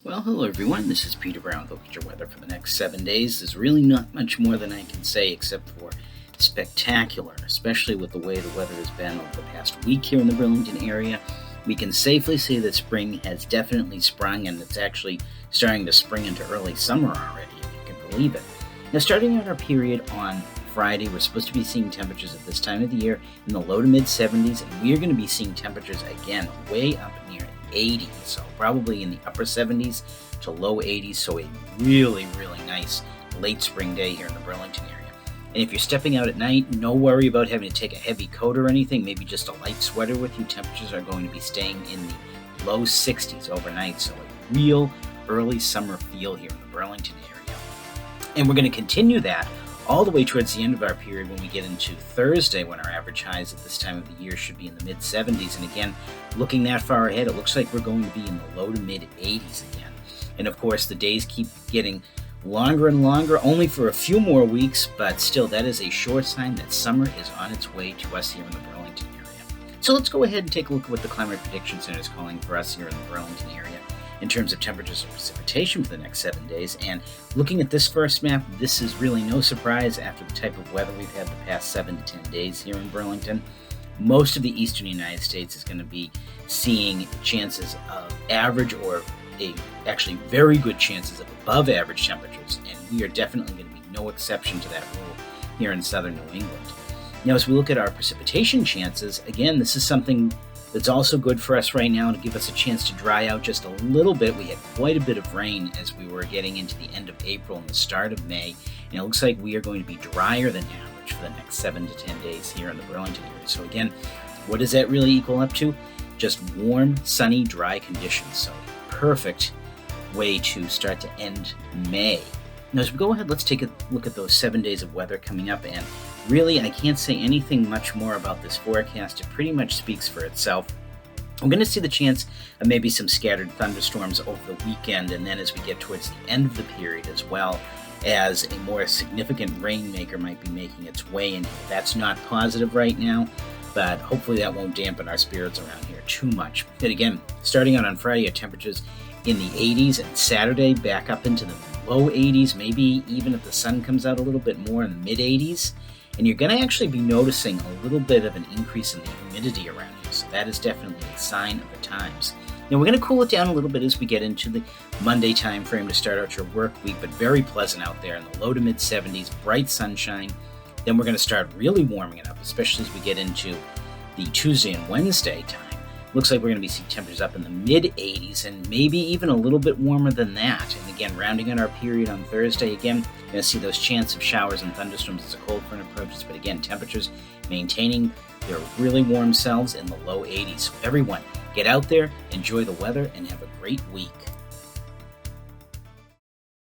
Well, hello everyone, this is Peter Brown with Look at Your Weather for the next 7 days. There's really not much more than I can say except for spectacular, especially with the way the weather has been over the past week here in the Burlington area. We can safely say that spring has definitely sprung, and it's actually starting to spring into early summer already, if you can believe it. Now, starting out our period on Friday, we're supposed to be seeing temperatures at this time of the year in the low to mid 70s, and we are going to be seeing temperatures again way up near 80s, so probably in the upper 70s to low 80s, so a really nice late spring day here in the Burlington area. And if you're stepping out at night, no worry about having to take a heavy coat or anything, maybe just a light sweater with you. Temperatures are going to be staying in the low 60s overnight, so a real early summer feel here in the Burlington area. And we're going to continue that all the way towards the end of our period when we get into Thursday, when our average highs at this time of the year should be in the mid 70s. And again, looking that far ahead, it looks like we're going to be in the low to mid 80s again. And of course, the days keep getting longer and longer, only for a few more weeks, but still, that is a sure sign that summer is on its way to us here in the Burlington area. So let's go ahead and take a look at what the Climate Prediction Center is calling for us here in the Burlington area in terms of temperatures and precipitation for the next 7 days. And looking at this first map, this is really no surprise after the type of weather we've had the past 7 to 10 days here in Burlington. Most of the eastern United States is going to be seeing chances of average or actually very good chances of above average temperatures, and we are definitely going to be no exception to that rule here in southern New England. Now, as we look at our precipitation chances, again, this is something that's also good for us right now to give us a chance to dry out just a little bit. We had quite a bit of rain as we were getting into the end of April and the start of May, and it looks like we are going to be drier than average for the next 7 to 10 days here in the Burlington area. So again, what does that really equal up to? Just warm, sunny, dry conditions. So perfect way to start to end May. Now, as we go ahead, let's take a look at those 7 days of weather coming up. And really, I can't say anything much more about this forecast. It pretty much speaks for itself. I'm going to see the chance of maybe some scattered thunderstorms over the weekend, and then as we get towards the end of the period, as well as a more significant rainmaker might be making its way in here. That's not positive right now, but hopefully that won't dampen our spirits around here too much. And again, starting out on Friday, our temperatures in the 80s, and Saturday back up into the low 80s, maybe even if the sun comes out a little bit more in the mid 80s. And you're going to actually be noticing a little bit of an increase in the humidity around you, so that is definitely a sign of the times. Now, we're going to cool it down a little bit as we get into the Monday time frame to start out your work week, but very pleasant out there in the low to mid 70s, bright sunshine. Then we're going to start really warming it up, especially as we get into the Tuesday and Wednesday time. Looks like we're going to be seeing temperatures up in the mid 80s and maybe even a little bit warmer than that. And again, rounding out our period on Thursday, again, you're going to see those chance of showers and thunderstorms as a cold front approaches. But again, temperatures maintaining their really warm selves in the low 80s. So everyone, get out there, enjoy the weather, and have a great week.